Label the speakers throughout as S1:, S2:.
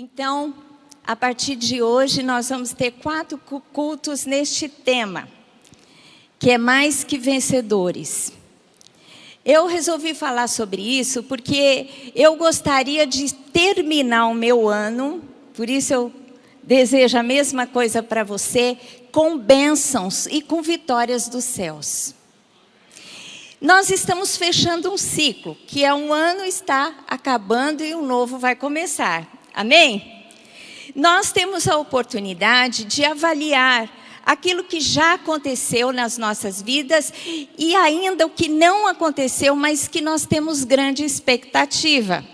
S1: Então, a partir de hoje, nós vamos ter 4 cultos neste tema, que é mais que vencedores. Eu resolvi falar sobre isso porque eu gostaria de terminar o meu ano, por isso eu desejo a mesma coisa para você, com bênçãos e com vitórias dos céus. Nós estamos fechando um ciclo, que é um ano está acabando e um novo vai começar. Amém? Nós temos a oportunidade de avaliar aquilo que já aconteceu nas nossas vidas e ainda o que não aconteceu, mas que nós temos grande expectativa.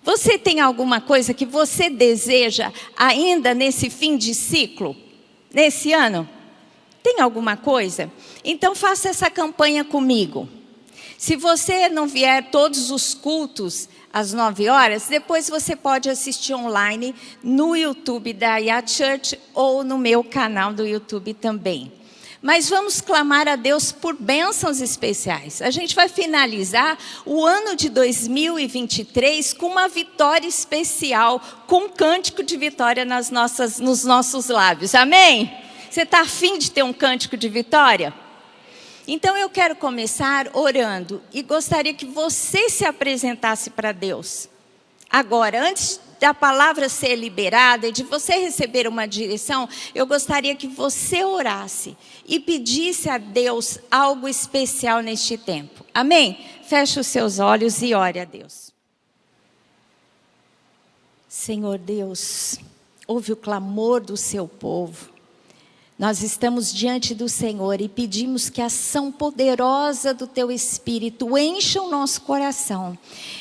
S1: Você tem alguma coisa que você deseja ainda nesse fim de ciclo? Nesse ano? Tem alguma coisa? Então faça essa campanha comigo. Se você não vier todos os cultos às 9 horas, depois você pode assistir online no YouTube da Yad Church ou no meu canal do YouTube também. Mas vamos clamar a Deus por bênçãos especiais. A gente vai finalizar o ano de 2023 com uma vitória especial, com um cântico de vitória nos nossos lábios. Amém? Você está afim de ter um cântico de vitória? Então eu quero começar orando e gostaria que você se apresentasse para Deus. Agora, antes da palavra ser liberada e de você receber uma direção, eu gostaria que você orasse e pedisse a Deus algo especial neste tempo. Amém? Feche os seus olhos e ore a Deus. Senhor Deus, ouve o clamor do seu povo. Nós estamos diante do Senhor e pedimos que a ação poderosa do Teu Espírito encha o nosso coração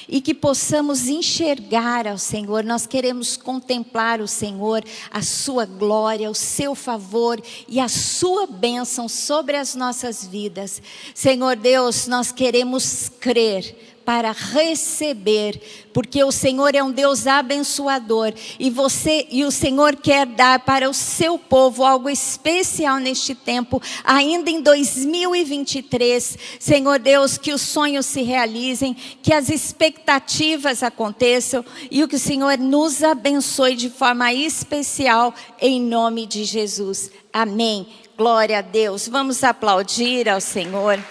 S1: e que possamos enxergar ao Senhor. Nós queremos contemplar o Senhor, a Sua glória, o Seu favor e a Sua bênção sobre as nossas vidas. Senhor Deus, nós queremos crer para receber, porque o Senhor é um Deus abençoador e o Senhor quer dar para o seu povo algo especial neste tempo, ainda em 2023. Senhor Deus, que os sonhos se realizem, que as expectativas aconteçam e que o Senhor nos abençoe de forma especial em nome de Jesus. Amém. Glória a Deus. Vamos aplaudir ao Senhor.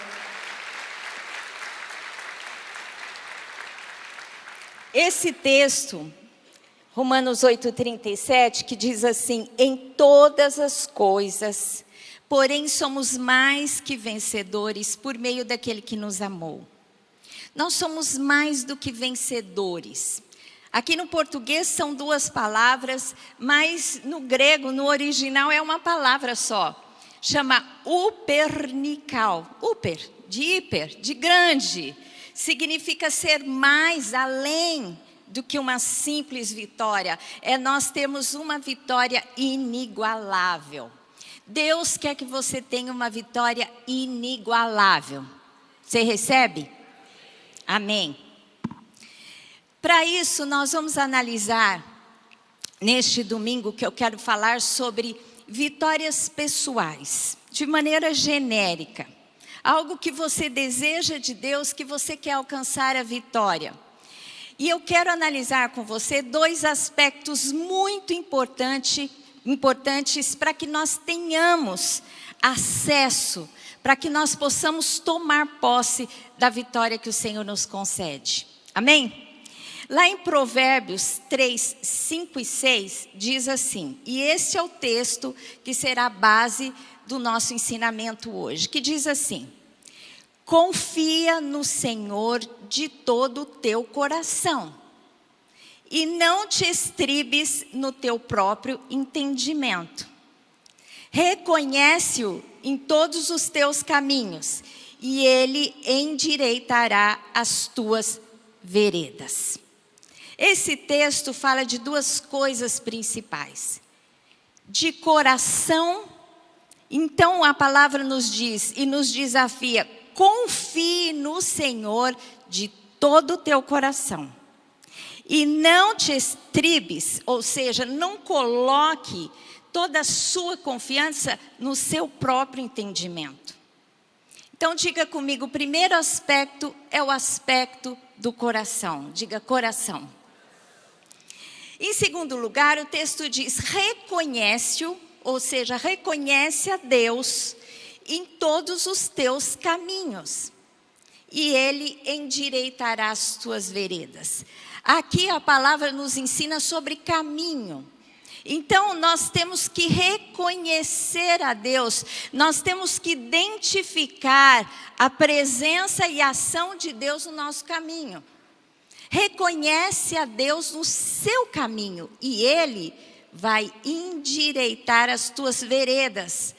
S1: Esse texto, Romanos 8:37, que diz assim: em todas as coisas, porém somos mais que vencedores por meio daquele que nos amou. Nós somos mais do que vencedores. Aqui no português são 2 palavras, mas no grego, no original, é uma palavra só. Chama upernikao. Uper, de hiper, de grande. Significa ser mais, além do que uma simples vitória. Nós temos uma vitória inigualável. Deus quer que você tenha uma vitória inigualável. Você recebe? Amém. Para isso, nós vamos analisar, neste domingo, que eu quero falar sobre vitórias pessoais, de maneira genérica. Algo que você deseja de Deus, que você quer alcançar a vitória. E eu quero analisar com você 2 aspectos muito importantes para que nós tenhamos acesso, para que nós possamos tomar posse da vitória que o Senhor nos concede. Amém? Lá em Provérbios 3, 5 e 6, diz assim, e esse é o texto que será a base do nosso ensinamento hoje, que diz assim: confia no Senhor de todo o teu coração e não te estribes no teu próprio entendimento. Reconhece-o em todos os teus caminhos e ele endireitará as tuas veredas. Esse texto fala de 2 coisas principais. De coração. Então a palavra nos diz e nos desafia: confie no Senhor de todo o teu coração. E não te estribes, ou seja, não coloque toda a sua confiança no seu próprio entendimento. Então diga comigo, o primeiro aspecto é o aspecto do coração. Diga coração. Em segundo lugar, o texto diz: reconhece-o, ou seja, reconhece a Deus em todos os teus caminhos, e Ele endireitará as tuas veredas. Aqui a palavra nos ensina sobre caminho. Então, nós temos que reconhecer a Deus, nós temos que identificar a presença e a ação de Deus no nosso caminho. Reconhece a Deus no seu caminho e Ele vai endireitar as tuas veredas.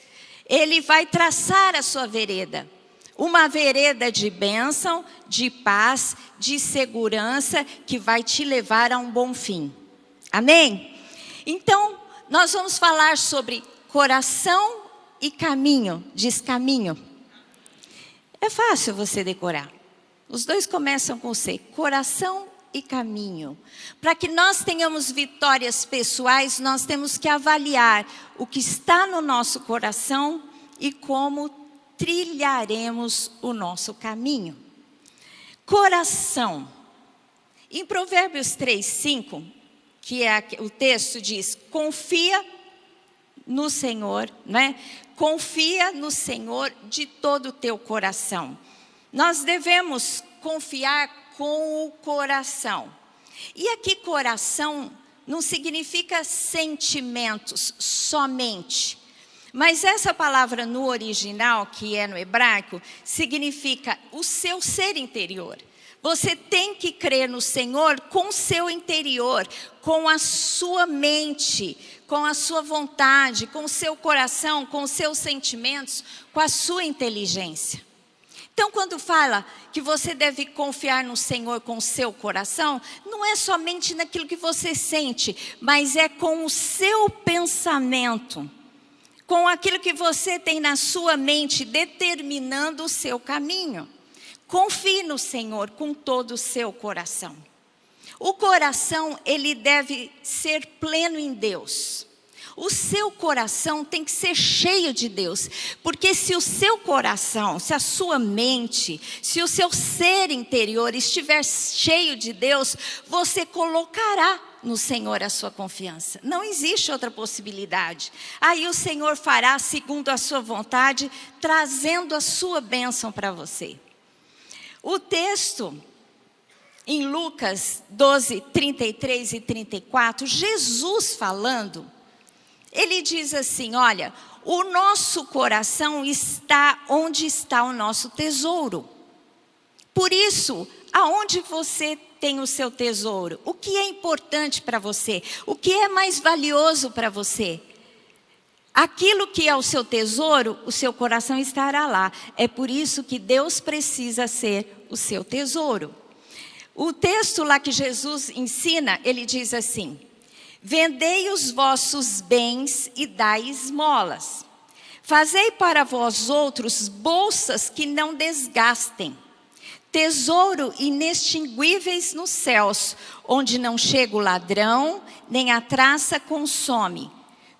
S1: Ele vai traçar a sua vereda. Uma vereda de bênção, de paz, de segurança, que vai te levar a um bom fim. Amém? Então, nós vamos falar sobre coração e caminho. Diz caminho. É fácil você decorar. Os dois começam com C. Coração e caminho. Para que nós tenhamos vitórias pessoais, nós temos que avaliar o que está no nosso coração e como trilharemos o nosso caminho. Coração. Em Provérbios 3:5, que é o texto diz: confia no Senhor, né? Confia no Senhor de todo o teu coração. Nós devemos confiar com o coração. E aqui coração não significa sentimentos somente. Mas essa palavra no original, que é no hebraico, significa o seu ser interior. Você tem que crer no Senhor com o seu interior, com a sua mente, com a sua vontade, com o seu coração, com os seus sentimentos, com a sua inteligência. Então, quando fala que você deve confiar no Senhor com o seu coração, não é somente naquilo que você sente, mas é com o seu pensamento, com aquilo que você tem na sua mente, determinando o seu caminho. Confie no Senhor com todo o seu coração. O coração, ele deve ser pleno em Deus. O seu coração tem que ser cheio de Deus. Porque se o seu coração, se a sua mente, se o seu ser interior estiver cheio de Deus, você colocará no Senhor a sua confiança. Não existe outra possibilidade. Aí o Senhor fará segundo a sua vontade, trazendo a sua bênção para você. O texto, em Lucas 12, 33 e 34, Jesus falando, ele diz assim: olha, o nosso coração está onde está o nosso tesouro. Por isso, aonde você tem o seu tesouro? O que é importante para você? O que é mais valioso para você? Aquilo que é o seu tesouro, o seu coração estará lá. É por isso que Deus precisa ser o seu tesouro. O texto lá que Jesus ensina, ele diz assim: vendei os vossos bens e dai esmolas. Fazei para vós outros bolsas que não desgastem. Tesouro inextinguíveis nos céus, onde não chega o ladrão, nem a traça consome.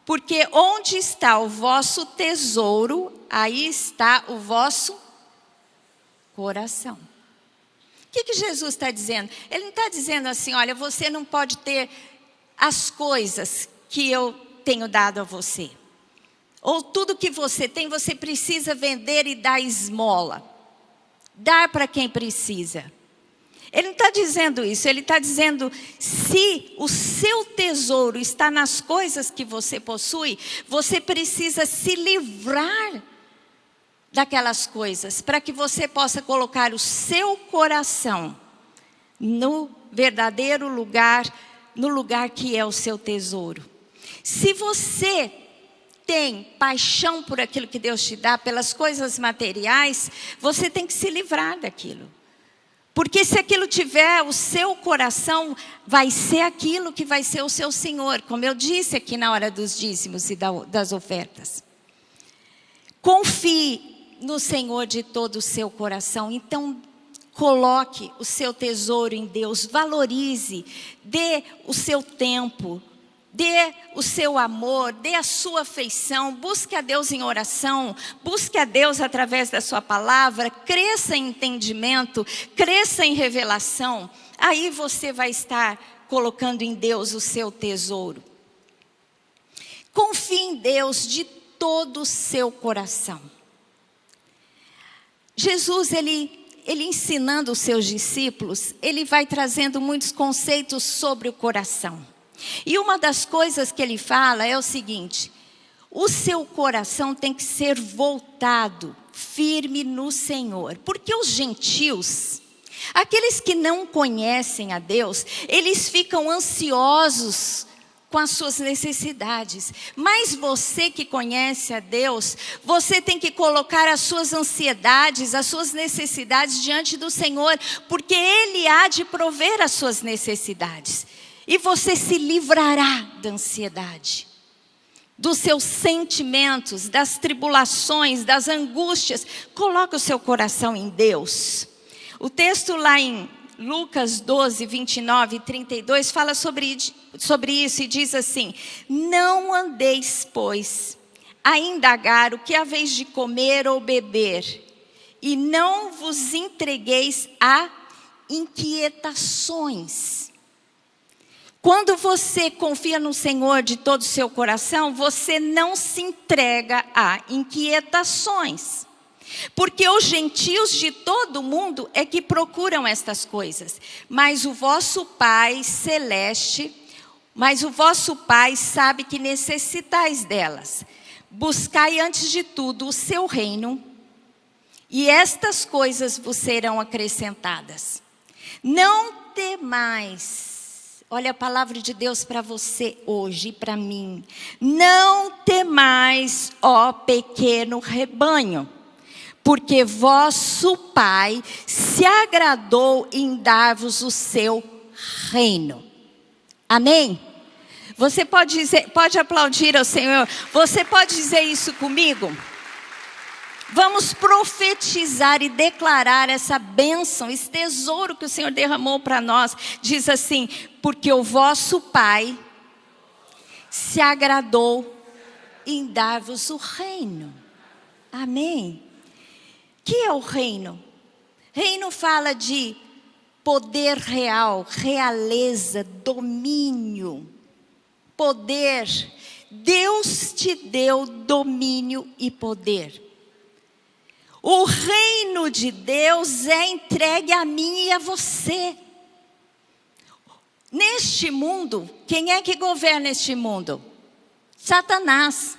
S1: Porque onde está o vosso tesouro, aí está o vosso coração. O que Jesus está dizendo? Ele não está dizendo assim: olha, você não pode ter as coisas que eu tenho dado a você. Ou tudo que você tem, você precisa vender e dar esmola. Dar para quem precisa. Ele não está dizendo isso, ele está dizendo: se o seu tesouro está nas coisas que você possui, você precisa se livrar daquelas coisas, para que você possa colocar o seu coração no verdadeiro lugar, no lugar que é o seu tesouro. Se você tem paixão por aquilo que Deus te dá, pelas coisas materiais, você tem que se livrar daquilo. Porque se aquilo tiver o seu coração, vai ser aquilo que vai ser o seu Senhor. Como eu disse aqui na hora dos dízimos e das ofertas. Confie no Senhor de todo o seu coração. Então, coloque o seu tesouro em Deus. Valorize. Dê o seu tempo. Dê o seu amor, dê a sua afeição, busque a Deus em oração, busque a Deus através da sua palavra, cresça em entendimento, cresça em revelação. Aí você vai estar colocando em Deus o seu tesouro. Confie em Deus de todo o seu coração. Jesus, ele ensinando os seus discípulos, ele vai trazendo muitos conceitos sobre o coração. E uma das coisas que ele fala é o seguinte: o seu coração tem que ser voltado, firme no Senhor. Porque os gentios, aqueles que não conhecem a Deus, eles ficam ansiosos com as suas necessidades. Mas você que conhece a Deus, você tem que colocar as suas ansiedades, as suas necessidades diante do Senhor, porque Ele há de prover as suas necessidades. E você se livrará da ansiedade, dos seus sentimentos, das tribulações, das angústias. Coloque o seu coração em Deus. O texto lá em Lucas 12, 29 e 32 fala sobre isso e diz assim: não andeis, pois, a indagar o que haveis de comer ou beber, e não vos entregueis a inquietações. Quando você confia no Senhor de todo o seu coração, você não se entrega a inquietações. Porque os gentios de todo o mundo é que procuram estas coisas. Mas o vosso Pai celeste, sabe que necessitais delas. Buscai antes de tudo o seu reino, e estas coisas vos serão acrescentadas. Não temais. Olha a palavra de Deus para você hoje e para mim. Não temais, ó pequeno rebanho, porque vosso Pai se agradou em dar-vos o seu reino. Amém? Você pode dizer, pode aplaudir ao Senhor. Você pode dizer isso comigo? Vamos profetizar e declarar essa bênção, esse tesouro que o Senhor derramou para nós. Diz assim: porque o vosso Pai se agradou em dar-vos o reino. Amém? O que é o reino? Reino fala de poder real, realeza, domínio, poder. Deus te deu domínio e poder. O reino de Deus é entregue a mim e a você. Neste mundo, quem é que governa este mundo? Satanás.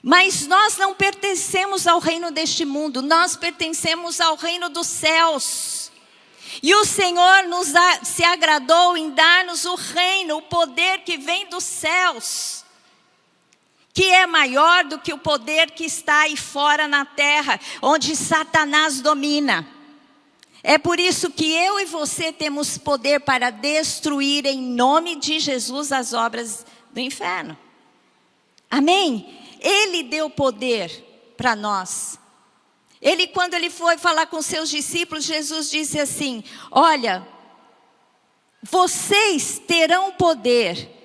S1: Mas nós não pertencemos ao reino deste mundo, nós pertencemos ao reino dos céus. E o Senhor se agradou em dar-nos o reino, o poder que vem dos céus, que é maior do que o poder que está aí fora na terra, onde Satanás domina. É por isso que eu e você temos poder para destruir em nome de Jesus as obras do inferno. Amém? Ele deu poder para nós. Quando ele foi falar com seus discípulos, Jesus disse assim: olha, vocês terão poder.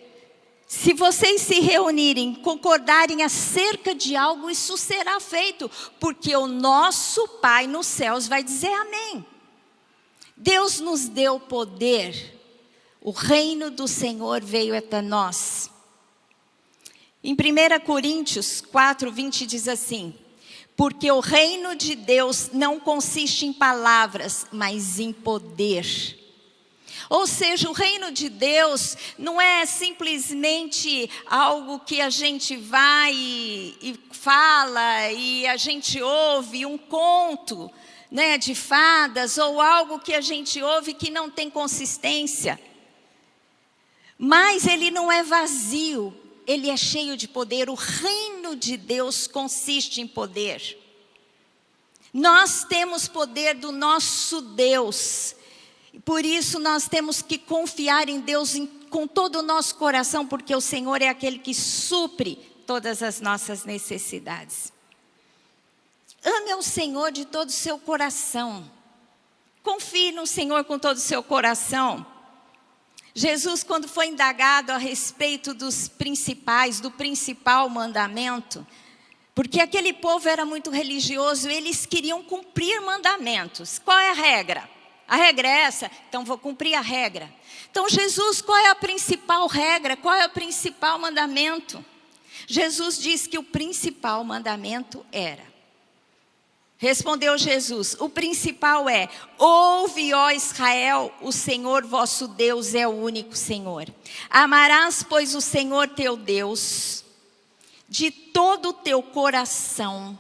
S1: Se vocês se reunirem, concordarem acerca de algo, isso será feito. Porque o nosso Pai nos céus vai dizer amém. Deus nos deu poder. O reino do Senhor veio até nós. Em 1 Coríntios 4, 20 diz assim: porque o reino de Deus não consiste em palavras, mas em poder. Ou seja, o reino de Deus não é simplesmente algo que a gente vai e fala e a gente ouve, um conto, né, de fadas, ou algo que a gente ouve que não tem consistência. Mas ele não é vazio. Ele é cheio de poder. O reino de Deus consiste em poder. Nós temos poder do nosso Deus. Por isso nós temos que confiar em Deus com todo o nosso coração, porque o Senhor é aquele que supre todas as nossas necessidades. Ame ao Senhor de todo o seu coração. Confie no Senhor com todo o seu coração. Jesus, quando foi indagado a respeito do principal mandamento, porque aquele povo era muito religioso, eles queriam cumprir mandamentos. Qual é a regra? A regra é essa, então vou cumprir a regra. Então Jesus, qual é a principal regra? Qual é o principal mandamento? Jesus disse que o principal mandamento era. Respondeu Jesus, o principal é: ouve, ó Israel, o Senhor vosso Deus é o único Senhor. Amarás, pois, o Senhor teu Deus de todo o teu coração.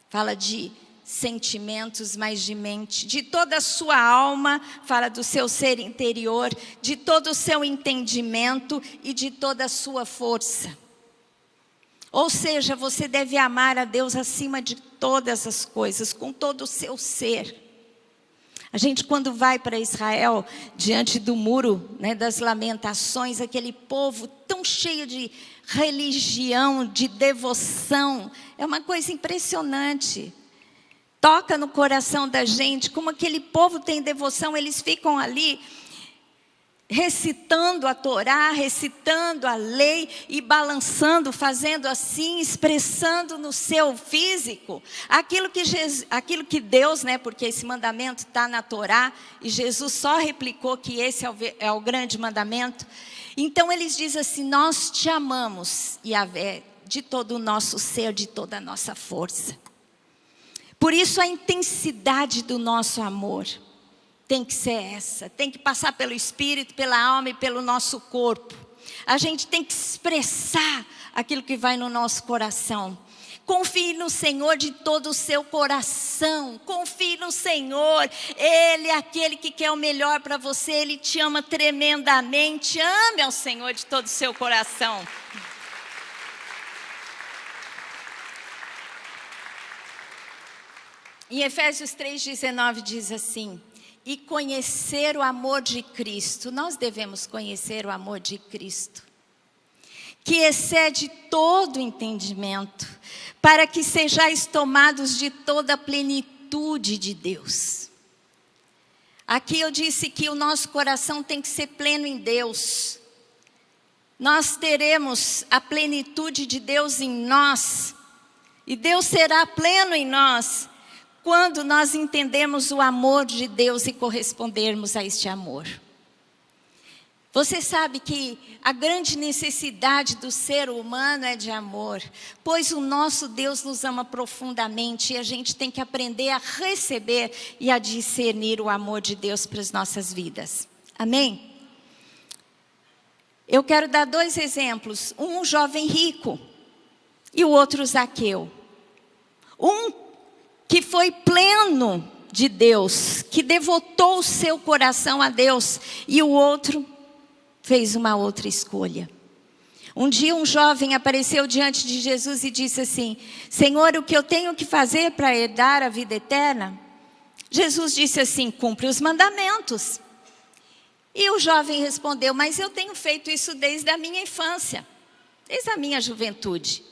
S1: Fala de sentimentos, mas de mente, de toda a sua alma, fala do seu ser interior, de todo o seu entendimento e de toda a sua força. Ou seja, você deve amar a Deus acima de todas as coisas, com todo o seu ser. A gente, quando vai para Israel, diante do muro, né, das lamentações, aquele povo tão cheio de religião, de devoção, é uma coisa impressionante. Toca no coração da gente, como aquele povo tem devoção, eles ficam ali recitando a Torá, recitando a lei e balançando, fazendo assim, expressando no seu físico aquilo que Deus, né, porque esse mandamento está na Torá e Jesus só replicou que esse é o grande mandamento. Então eles dizem assim: nós te amamos, Yahvé, de todo o nosso ser, de toda a nossa força. Por isso a intensidade do nosso amor tem que ser essa, tem que passar pelo espírito, pela alma e pelo nosso corpo. A gente tem que expressar aquilo que vai no nosso coração. Confie no Senhor de todo o seu coração, confie no Senhor, Ele é aquele que quer o melhor para você, Ele te ama tremendamente, ame ao Senhor de todo o seu coração. Em Efésios 3,19 diz assim: e conhecer o amor de Cristo. Nós devemos conhecer o amor de Cristo, que excede todo entendimento, para que sejais tomados de toda a plenitude de Deus. Aqui eu disse que o nosso coração tem que ser pleno em Deus. Nós teremos a plenitude de Deus em nós, e Deus será pleno em nós, quando nós entendemos o amor de Deus e correspondermos a este amor. Você sabe que a grande necessidade do ser humano é de amor, pois o nosso Deus nos ama profundamente e a gente tem que aprender a receber e a discernir o amor de Deus para as nossas vidas. Amém? Eu quero dar 2 exemplos, um jovem rico e o outro Zaqueu. Um que foi pleno de Deus, que devotou o seu coração a Deus, e o outro fez uma outra escolha. Um dia um jovem apareceu diante de Jesus e disse assim: Senhor, o que eu tenho que fazer para herdar a vida eterna? Jesus disse assim: cumpre os mandamentos. E o jovem respondeu: mas eu tenho feito isso desde a minha infância, desde a minha juventude.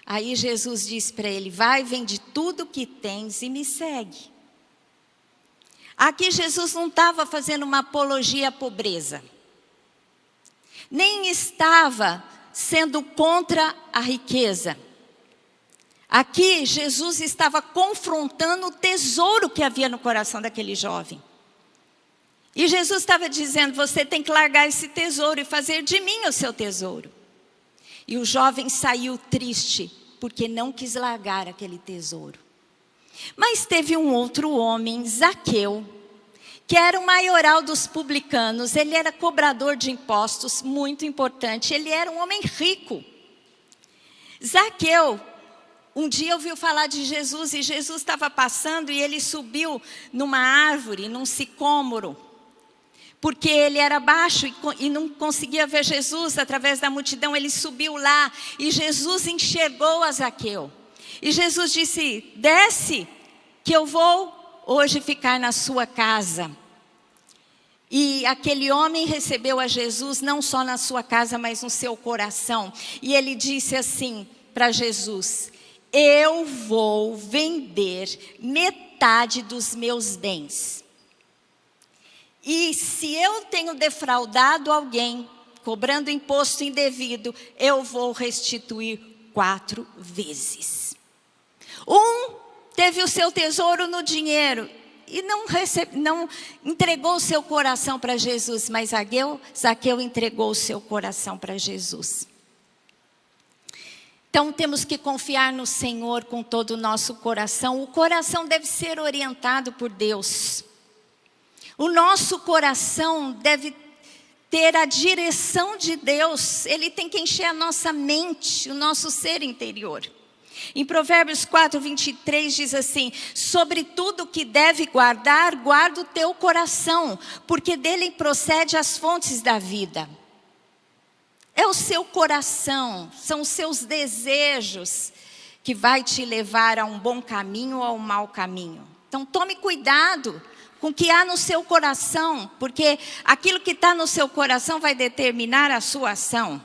S1: Aí Jesus disse para ele: vai, vende tudo que tens e me segue. Aqui Jesus não estava fazendo uma apologia à pobreza, nem estava sendo contra a riqueza. Aqui Jesus estava confrontando o tesouro que havia no coração daquele jovem. E Jesus estava dizendo: você tem que largar esse tesouro e fazer de mim o seu tesouro. E o jovem saiu triste, porque não quis largar aquele tesouro. Mas teve um outro homem, Zaqueu, que era o maioral dos publicanos. Ele era cobrador de impostos, muito importante. Ele era um homem rico. Zaqueu, um dia ouviu falar de Jesus, e Jesus estava passando e ele subiu numa árvore, num sicômoro, porque ele era baixo e não conseguia ver Jesus através da multidão. Ele subiu lá e Jesus enxergou a Zaqueu. E Jesus disse: desce, que eu vou hoje ficar na sua casa. E aquele homem recebeu a Jesus não só na sua casa, mas no seu coração. E ele disse assim para Jesus: eu vou vender metade dos meus bens. E se eu tenho defraudado alguém, cobrando imposto indevido, eu vou restituir 4 vezes. Um teve o seu tesouro no dinheiro e não entregou o seu coração para Jesus, mas Zaqueu entregou o seu coração para Jesus. Então temos que confiar no Senhor com todo o nosso coração. O coração deve ser orientado por Deus. O nosso coração deve ter a direção de Deus. Ele tem que encher a nossa mente, o nosso ser interior. Em Provérbios 4:23 diz assim: sobre tudo que deve guardar, guarda o teu coração, porque dele procede as fontes da vida. É o seu coração, são os seus desejos que vai te levar a um bom caminho ou a um mau caminho. Então tome cuidado com o que há no seu coração, porque aquilo que está no seu coração vai determinar a sua ação.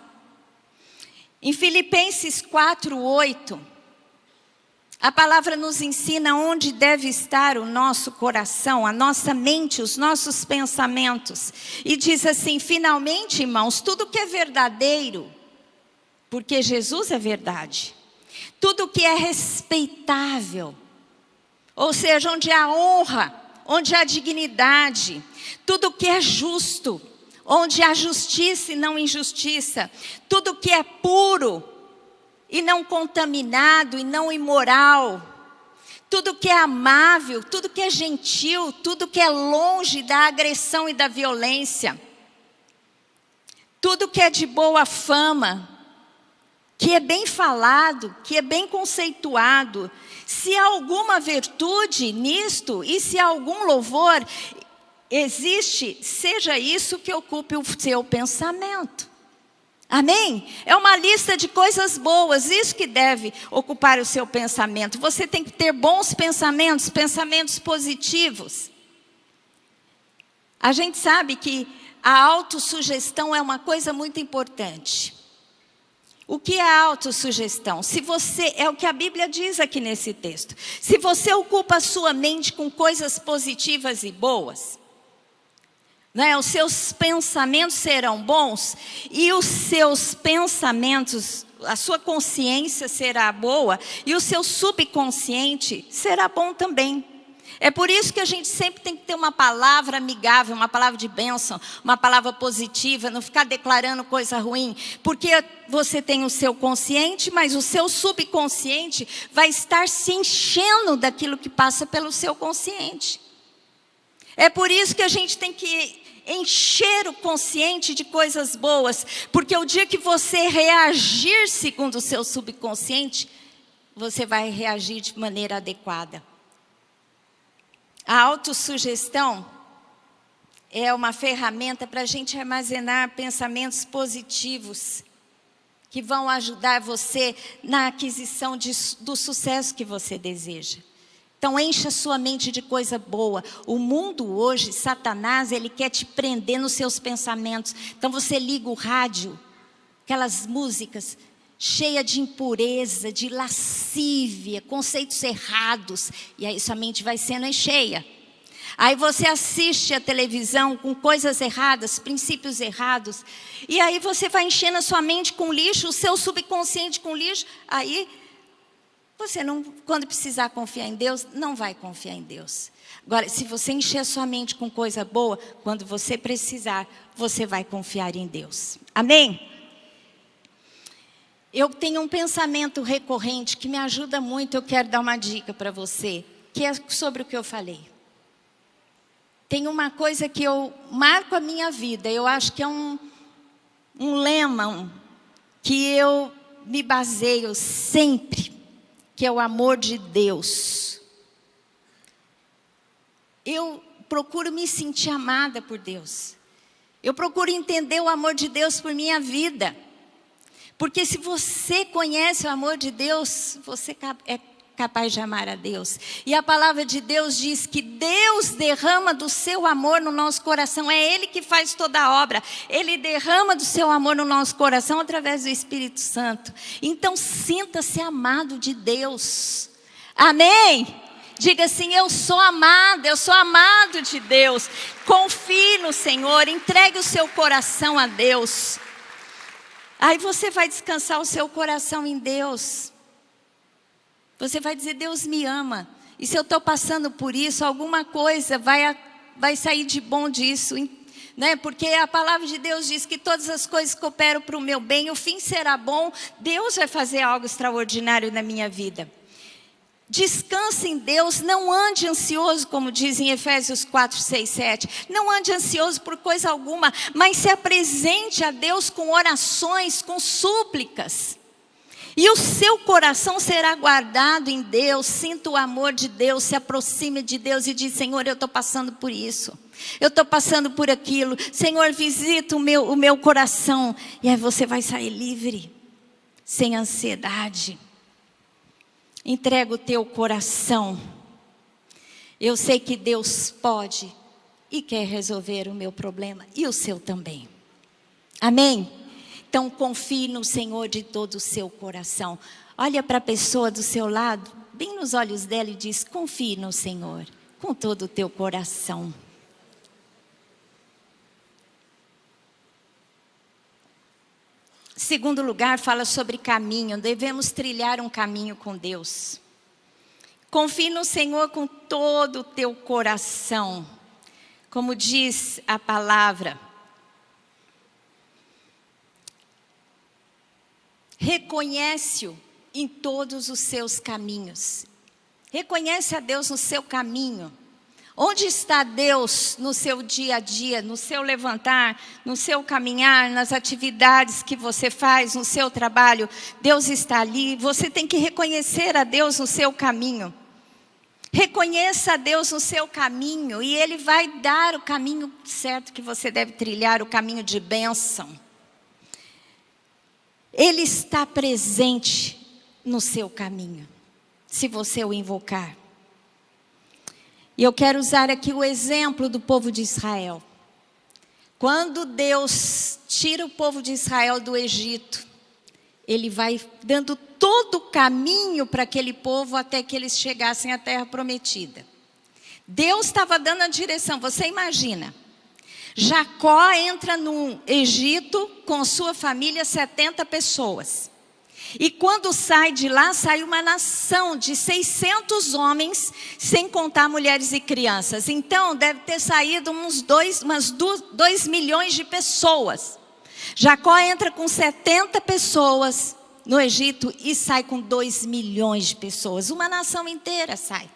S1: Em Filipenses 4:8, a palavra nos ensina onde deve estar o nosso coração, a nossa mente, os nossos pensamentos. E diz assim: finalmente, irmãos, tudo que é verdadeiro, porque Jesus é verdade. Tudo que é respeitável, ou seja, onde há honra, onde há dignidade. Tudo que é justo, onde há justiça e não injustiça. Tudo que é puro e não contaminado e não imoral. Tudo que é amável, tudo que é gentil, tudo que é longe da agressão e da violência. Tudo que é de boa fama, que é bem falado, que é bem conceituado. Se há alguma virtude nisto e se há algum louvor existe, seja isso que ocupe o seu pensamento. Amém? É uma lista de coisas boas, isso que deve ocupar o seu pensamento. Você tem que ter bons pensamentos, pensamentos positivos. A gente sabe que a autossugestão é uma coisa muito importante. O que é autossugestão? Se você, é o que a Bíblia diz aqui nesse texto. Se você ocupa a sua mente com coisas positivas e boas, né, os seus pensamentos serão bons e os seus pensamentos, a sua consciência será boa e o seu subconsciente será bom também. É por isso que a gente sempre tem que ter uma palavra amigável, uma palavra de bênção, uma palavra positiva, não ficar declarando coisa ruim. Porque você tem o seu consciente, mas o seu subconsciente vai estar se enchendo daquilo que passa pelo seu consciente. É por isso que a gente tem que encher o consciente de coisas boas. Porque o dia que você reagir segundo o seu subconsciente, você vai reagir de maneira adequada. A autossugestão é uma ferramenta para a gente armazenar pensamentos positivos que vão ajudar você na aquisição do sucesso que você deseja. Então encha sua mente de coisa boa. O mundo hoje, Satanás, ele quer te prender nos seus pensamentos. Então você liga o rádio, aquelas músicas cheia de impureza, de lascívia, conceitos errados. E aí sua mente vai sendo cheia. Aí você assiste a televisão com coisas erradas, princípios errados. E aí você vai enchendo a sua mente com lixo, o seu subconsciente com lixo. Aí você não, quando precisar confiar em Deus, não vai confiar em Deus. Agora, se você encher a sua mente com coisa boa, quando você precisar, você vai confiar em Deus. Amém? Eu tenho um pensamento recorrente que me ajuda muito. Eu quero dar uma dica para você, que é sobre o que eu falei. Tem uma coisa que eu marco a minha vida. Eu acho que é um lema que eu me baseio sempre, que é o amor de Deus. Eu procuro me sentir amada por Deus. Eu procuro entender o amor de Deus por minha vida. Porque se você conhece o amor de Deus, você é capaz de amar a Deus. E a palavra de Deus diz que Deus derrama do seu amor no nosso coração. É Ele que faz toda a obra. Ele derrama do seu amor no nosso coração através do Espírito Santo. Então sinta-se amado de Deus. Amém? Diga assim: eu sou amado de Deus. Confie no Senhor, entregue o seu coração a Deus. Aí você vai descansar o seu coração em Deus. Você vai dizer: Deus me ama. E se eu estou passando por isso, alguma coisa vai sair de bom disso, né? Porque a palavra de Deus diz que todas as coisas cooperam para o meu bem, o fim será bom, Deus vai fazer algo extraordinário na minha vida. Descanse em Deus, não ande ansioso, como diz em Efésios 4, 6, 7. Não ande ansioso por coisa alguma, mas se apresente a Deus com orações, com súplicas. E o seu coração será guardado em Deus, sinta o amor de Deus, se aproxime de Deus e diz: Senhor, eu estou passando por isso. Eu estou passando por aquilo. Senhor, visita o meu coração. E aí você vai sair livre, sem ansiedade. Entrega o teu coração. Eu sei que Deus pode e quer resolver o meu problema e o seu também. Amém? Então confie no Senhor de todo o seu coração. Olha para a pessoa do seu lado, bem nos olhos dela e diz: confie no Senhor com todo o teu coração. Segundo lugar, fala sobre caminho. Devemos trilhar um caminho com Deus. Confie no Senhor com todo o teu coração. Como diz a palavra. Reconhece-o em todos os seus caminhos. Reconhece a Deus no seu caminho. Onde está Deus no seu dia a dia, no seu levantar, no seu caminhar, nas atividades que você faz, no seu trabalho? Deus está ali. Você tem que reconhecer a Deus no seu caminho. Reconheça a Deus no seu caminho e Ele vai dar o caminho certo que você deve trilhar, o caminho de bênção. Ele está presente no seu caminho, se você o invocar. E eu quero usar aqui o exemplo do povo de Israel. Quando Deus tira o povo de Israel do Egito, Ele vai dando todo o caminho para aquele povo até que eles chegassem à terra prometida. Deus estava dando a direção. Você imagina, Jacó entra no Egito com sua família, 70 pessoas. E quando sai de lá, sai uma nação de 600 homens, sem contar mulheres e crianças. Então, deve ter saído umas 2 milhões de pessoas. Jacó entra com 70 pessoas no Egito e sai com 2 milhões de pessoas. Uma nação inteira sai.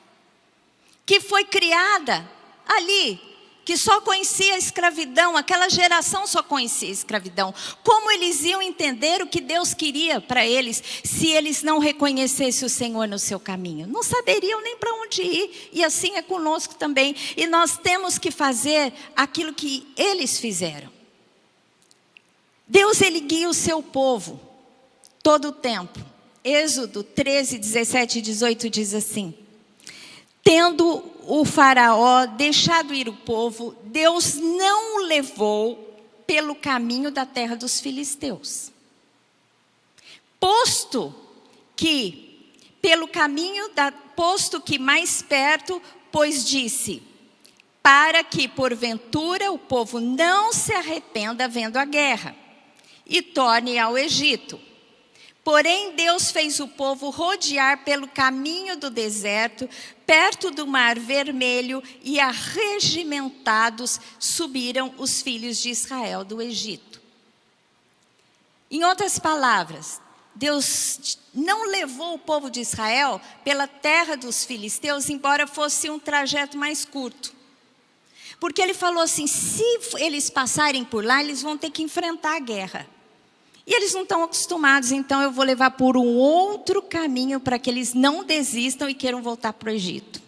S1: Que foi criada ali, que só conhecia a escravidão, aquela geração só conhecia a escravidão. Como eles iam entender o que Deus queria para eles, se eles não reconhecessem o Senhor no seu caminho? Não saberiam nem para onde ir, e assim é conosco também. E nós temos que fazer aquilo que eles fizeram. Deus, Ele guia o seu povo, todo o tempo. Êxodo 13, 17 e 18 diz assim: tendo o faraó deixado ir o povo, Deus não o levou pelo caminho da terra dos filisteus. Posto que mais perto, pois disse: para que porventura o povo não se arrependa vendo a guerra e torne ao Egito. Porém, Deus fez o povo rodear pelo caminho do deserto, perto do Mar Vermelho, e arregimentados subiram os filhos de Israel do Egito. Em outras palavras, Deus não levou o povo de Israel pela terra dos filisteus, embora fosse um trajeto mais curto. Porque Ele falou assim: se eles passarem por lá, eles vão ter que enfrentar a guerra. E eles não estão acostumados, então eu vou levar por um outro caminho para que eles não desistam e queiram voltar para o Egito.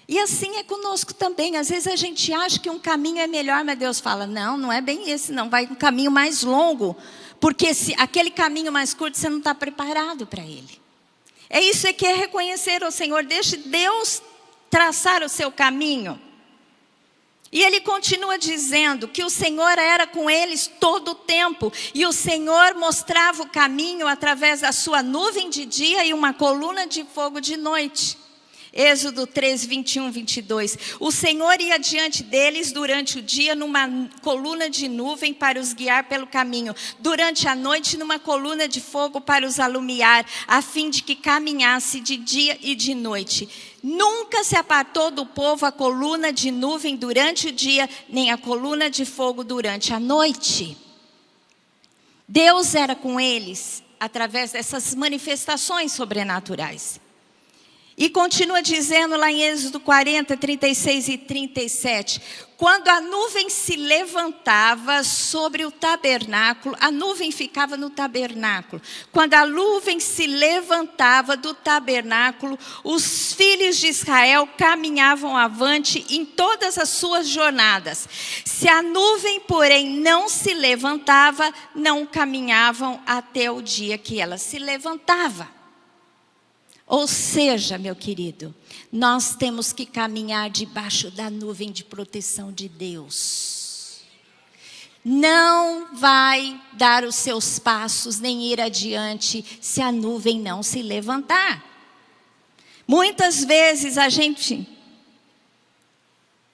S1: E assim é conosco também. Às vezes a gente acha que um caminho é melhor, mas Deus fala: não, não é bem esse não, vai um caminho mais longo. Porque aquele caminho mais curto você não está preparado para ele. É isso que é reconhecer o Senhor. Deixe Deus traçar o seu caminho. E Ele continua dizendo que o Senhor era com eles todo o tempo. E o Senhor mostrava o caminho através da sua nuvem de dia e uma coluna de fogo de noite. Êxodo 3, 21, 22. O Senhor ia diante deles durante o dia numa coluna de nuvem para os guiar pelo caminho. Durante a noite numa coluna de fogo para os alumiar, a fim de que caminhasse de dia e de noite. Nunca se apartou do povo a coluna de nuvem durante o dia, nem a coluna de fogo durante a noite. Deus era com eles através dessas manifestações sobrenaturais. E continua dizendo lá em Êxodo 40, 36 e 37. Quando a nuvem se levantava sobre o tabernáculo, a nuvem ficava no tabernáculo. Quando a nuvem se levantava do tabernáculo, os filhos de Israel caminhavam avante em todas as suas jornadas. Se a nuvem, porém, não se levantava, não caminhavam até o dia que ela se levantava. Ou seja, meu querido, nós temos que caminhar debaixo da nuvem de proteção de Deus. Não vai dar os seus passos nem ir adiante se a nuvem não se levantar. Muitas vezes a gente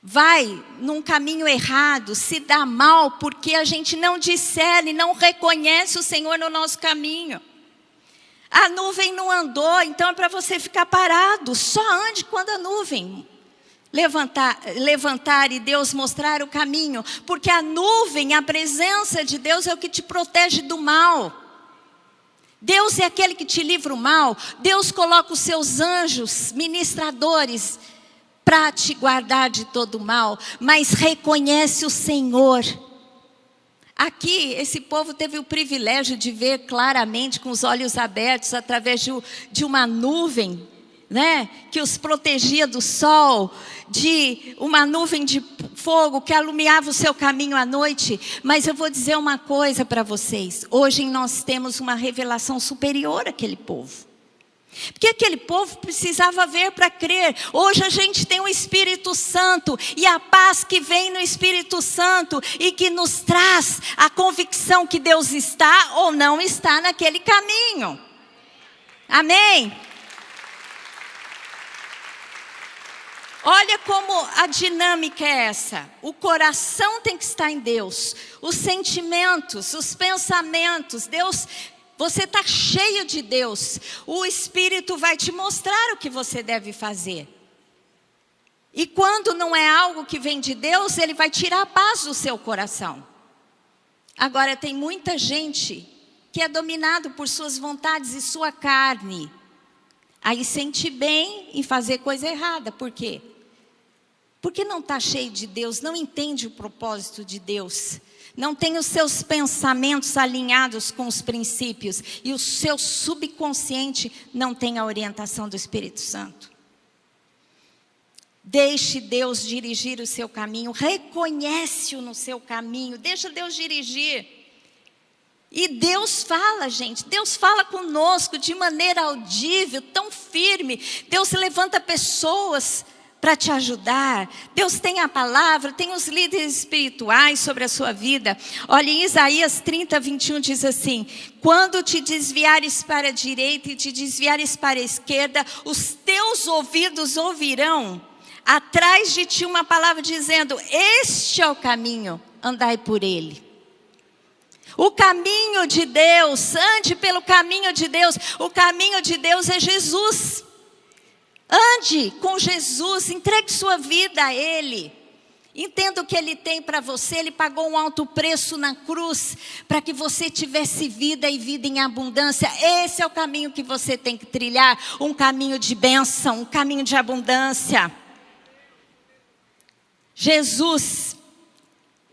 S1: vai num caminho errado, se dá mal porque a gente não discerne, não reconhece o Senhor no nosso caminho. A nuvem não andou, então é para você ficar parado. Só ande quando a nuvem levantar e Deus mostrar o caminho. Porque a nuvem, a presença de Deus é o que te protege do mal. Deus é aquele que te livra o mal. Deus coloca os seus anjos ministradores para te guardar de todo o mal. Mas reconhece o Senhor. Aqui, esse povo teve o privilégio de ver claramente, com os olhos abertos, através de uma nuvem, né, que os protegia do sol, de uma nuvem de fogo que alumiava o seu caminho à noite. Mas eu vou dizer uma coisa para vocês. Hoje nós temos uma revelação superior àquele povo. Porque aquele povo precisava ver para crer. Hoje a gente tem o Espírito Santo e a paz que vem no Espírito Santo e que nos traz a convicção que Deus está ou não está naquele caminho. Amém? Olha como a dinâmica é essa. O coração tem que estar em Deus. Os sentimentos, os pensamentos, Deus... Você está cheio de Deus. O Espírito vai te mostrar o que você deve fazer. E quando não é algo que vem de Deus, Ele vai tirar a paz do seu coração. Agora tem muita gente que é dominado por suas vontades e sua carne. Aí sente bem em fazer coisa errada. Por quê? Porque não está cheio de Deus, não entende o propósito de Deus. Não tem os seus pensamentos alinhados com os princípios. E o seu subconsciente não tem a orientação do Espírito Santo. Deixe Deus dirigir o seu caminho. Reconhece-o no seu caminho. Deixa Deus dirigir. E Deus fala, gente. Deus fala conosco de maneira audível, tão firme. Deus levanta pessoas para te ajudar. Deus tem a palavra, tem os líderes espirituais sobre a sua vida. Olha, em Isaías 30, 21 diz assim: quando te desviares para a direita e te desviares para a esquerda, os teus ouvidos ouvirão atrás de ti uma palavra dizendo: este é o caminho, andai por ele. O caminho de Deus, ande pelo caminho de Deus. O caminho de Deus é Jesus. Ande com Jesus, entregue sua vida a Ele. Entenda o que Ele tem para você. Ele pagou um alto preço na cruz para que você tivesse vida e vida em abundância. Esse é o caminho que você tem que trilhar. Um caminho de bênção, um caminho de abundância. Jesus,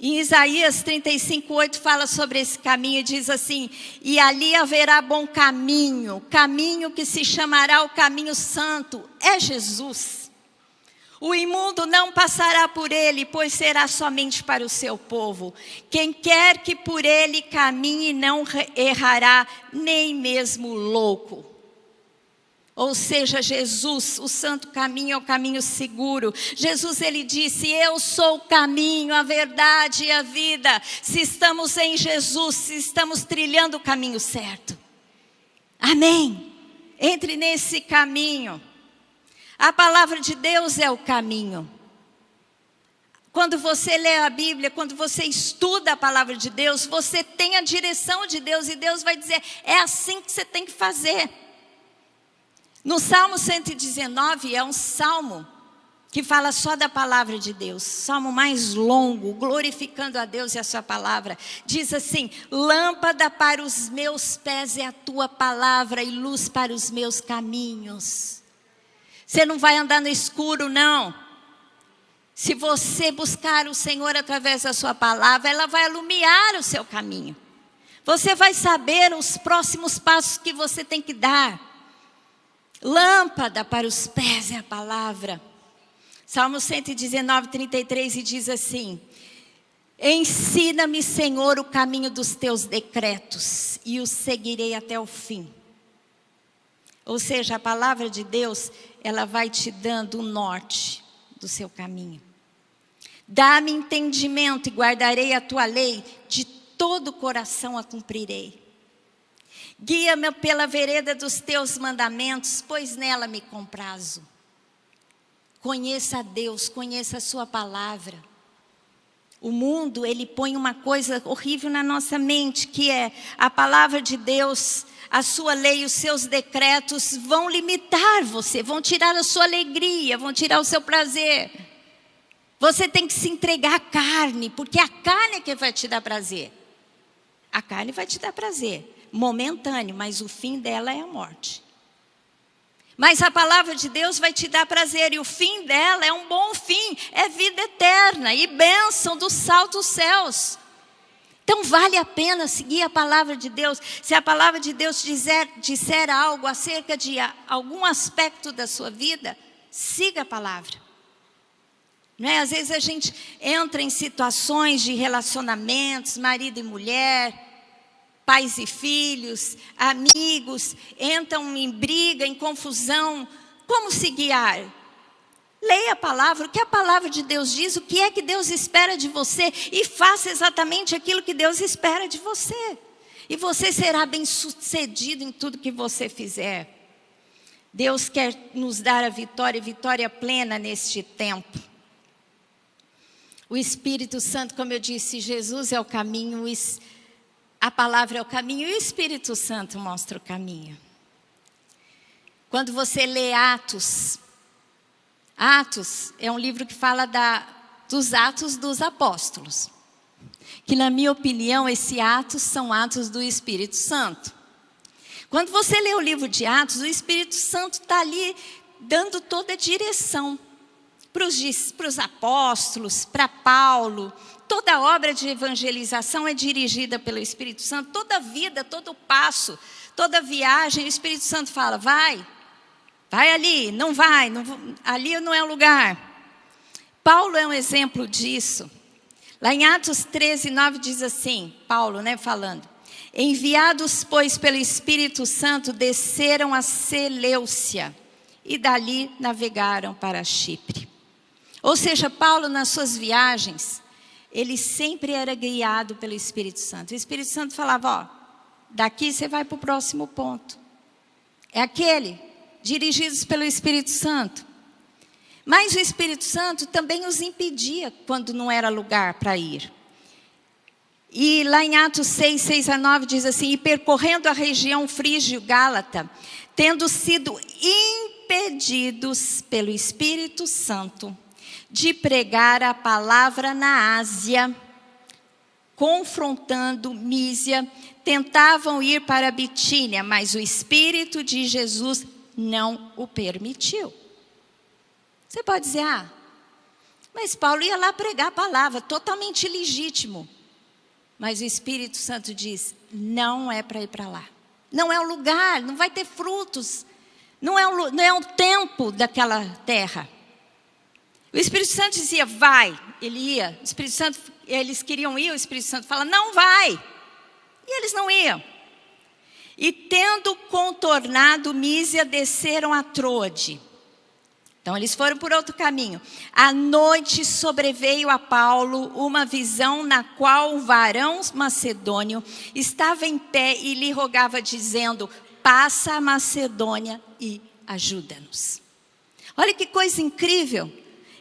S1: em Isaías 35, 8, fala sobre esse caminho e diz assim: e ali haverá bom caminho, caminho que se chamará o caminho santo, é Jesus. O imundo não passará por ele, pois será somente para o seu povo. Quem quer que por ele caminhe não errará, nem mesmo louco. Ou seja, Jesus, o santo caminho é o caminho seguro. Jesus, ele disse: eu sou o caminho, a verdade e a vida. Se estamos em Jesus, se estamos trilhando o caminho certo. Amém? Entre nesse caminho. A palavra de Deus é o caminho. Quando você lê a Bíblia, quando você estuda a palavra de Deus, você tem a direção de Deus e Deus vai dizer, é assim que você tem que fazer. No Salmo 119 é um salmo que fala só da palavra de Deus, salmo mais longo, glorificando a Deus e a sua palavra. Diz assim: lâmpada para os meus pés é a tua palavra e luz para os meus caminhos. Você não vai andar no escuro, não. Se você buscar o Senhor através da sua palavra, ela vai iluminar o seu caminho. Você vai saber os próximos passos que você tem que dar. Lâmpada para os pés é a palavra. Salmo 119, 33, e diz assim: ensina-me, Senhor, o caminho dos teus decretos, e os seguirei até o fim. Ou seja, a palavra de Deus, ela vai te dando o norte do seu caminho. Dá-me entendimento e guardarei a tua lei, de todo o coração a cumprirei. Guia-me pela vereda dos teus mandamentos, pois nela me comprazo. Conheça a Deus, conheça a sua palavra. O mundo, ele põe uma coisa horrível na nossa mente, que é a palavra de Deus, a sua lei, os seus decretos vão limitar você, vão tirar a sua alegria, vão tirar o seu prazer. Você tem que se entregar à carne, porque a carne é que vai te dar prazer. A carne vai te dar prazer, momentâneo, mas o fim dela é a morte. Mas a palavra de Deus vai te dar prazer, e o fim dela é um bom fim, é vida eterna e bênção do sal dos céus. Então vale a pena seguir a palavra de Deus. Se a palavra de Deus disser algo acerca de algum aspecto da sua vida, siga a palavra. Não é? Às vezes a gente entra em situações de relacionamentos, marido e mulher, pais e filhos, amigos, entram em briga, em confusão. Como se guiar? Leia a palavra, o que a palavra de Deus diz, o que é que Deus espera de você, e faça exatamente aquilo que Deus espera de você. E você será bem-sucedido em tudo que você fizer. Deus quer nos dar a vitória, vitória plena neste tempo. O Espírito Santo, como eu disse, Jesus é o caminho, a palavra é o caminho e o Espírito Santo mostra o caminho. Quando você lê Atos é um livro que fala dos Atos dos Apóstolos. Que, na minha opinião, esses Atos são Atos do Espírito Santo. Quando você lê o livro de Atos, o Espírito Santo está ali dando toda a direção para os apóstolos, para Paulo. Toda a obra de evangelização é dirigida pelo Espírito Santo. Toda vida, todo passo, toda viagem, o Espírito Santo fala: vai ali, não vai, ali não é o lugar. Paulo é um exemplo disso. Lá em Atos 13, 9 diz assim, Paulo, falando: enviados, pois, pelo Espírito Santo, desceram a Seleucia e dali navegaram para Chipre. Ou seja, Paulo, nas suas viagens, ele sempre era guiado pelo Espírito Santo. O Espírito Santo falava: daqui você vai para o próximo ponto. É aquele, dirigidos pelo Espírito Santo. Mas o Espírito Santo também os impedia quando não era lugar para ir. E lá em Atos 6, 6 a 9 diz assim: e percorrendo a região frígio-gálata, tendo sido impedidos pelo Espírito Santo de pregar a palavra na Ásia, confrontando Mísia, tentavam ir para a Bitínia, mas o Espírito de Jesus não o permitiu. Você pode dizer: mas Paulo ia lá pregar a palavra, totalmente legítimo. Mas o Espírito Santo diz: não é para ir para lá. Não é o lugar, não vai ter frutos. Não é o tempo daquela terra. O Espírito Santo dizia: vai. Ele ia. O Espírito Santo, eles queriam ir, o Espírito Santo fala: não vai. E eles não iam. E tendo contornado Mísia, desceram a Troade. Então eles foram por outro caminho. À noite sobreveio a Paulo uma visão na qual um varão macedônio estava em pé e lhe rogava dizendo: passa a Macedônia e ajuda-nos. Olha que coisa incrível.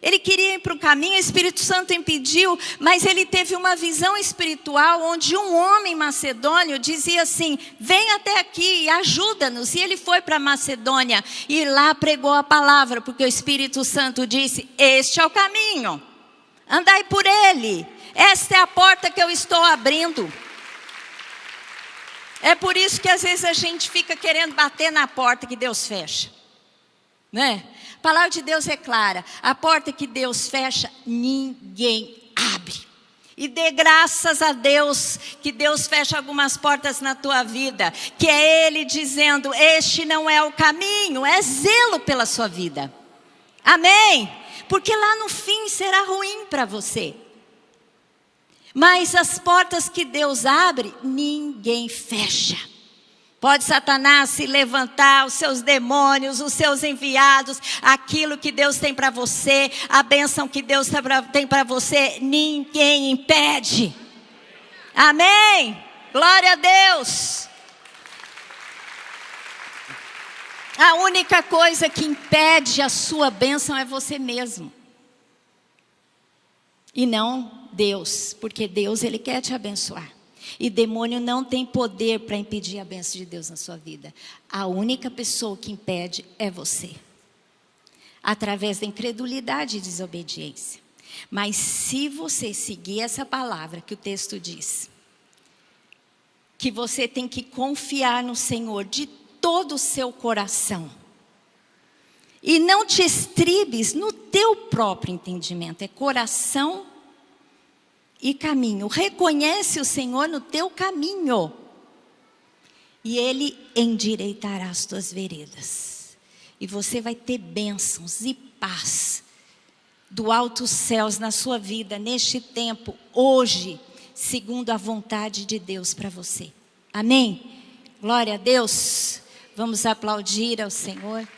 S1: Ele queria ir para o caminho, o Espírito Santo impediu, mas ele teve uma visão espiritual onde um homem macedônio dizia assim: vem até aqui e ajuda-nos. E ele foi para Macedônia e lá pregou a palavra, porque o Espírito Santo disse: este é o caminho, andai por ele, esta é a porta que eu estou abrindo. É por isso que às vezes a gente fica querendo bater na porta que Deus fecha, né? A palavra de Deus é clara: a porta que Deus fecha, ninguém abre. E dê graças a Deus que Deus fecha algumas portas na tua vida, que é Ele dizendo: este não é o caminho, é zelo pela sua vida. Amém? Porque lá no fim será ruim para você. Mas as portas que Deus abre, ninguém fecha. Pode Satanás se levantar, os seus demônios, os seus enviados, aquilo que Deus tem para você, a bênção que Deus tem para você, ninguém impede. Amém? Glória a Deus. A única coisa que impede a sua bênção é você mesmo. E não Deus, porque Deus, Ele quer te abençoar. E demônio não tem poder para impedir a bênção de Deus na sua vida. A única pessoa que impede é você. Através da incredulidade e desobediência. Mas se você seguir essa palavra que o texto diz, que você tem que confiar no Senhor de todo o seu coração. E não te estribes no teu próprio entendimento. É coração e caminho. Reconhece o Senhor no teu caminho. E Ele endireitará as tuas veredas. E você vai ter bênçãos e paz do alto céus na sua vida, neste tempo, hoje, segundo a vontade de Deus para você. Amém? Glória a Deus. Vamos aplaudir ao Senhor.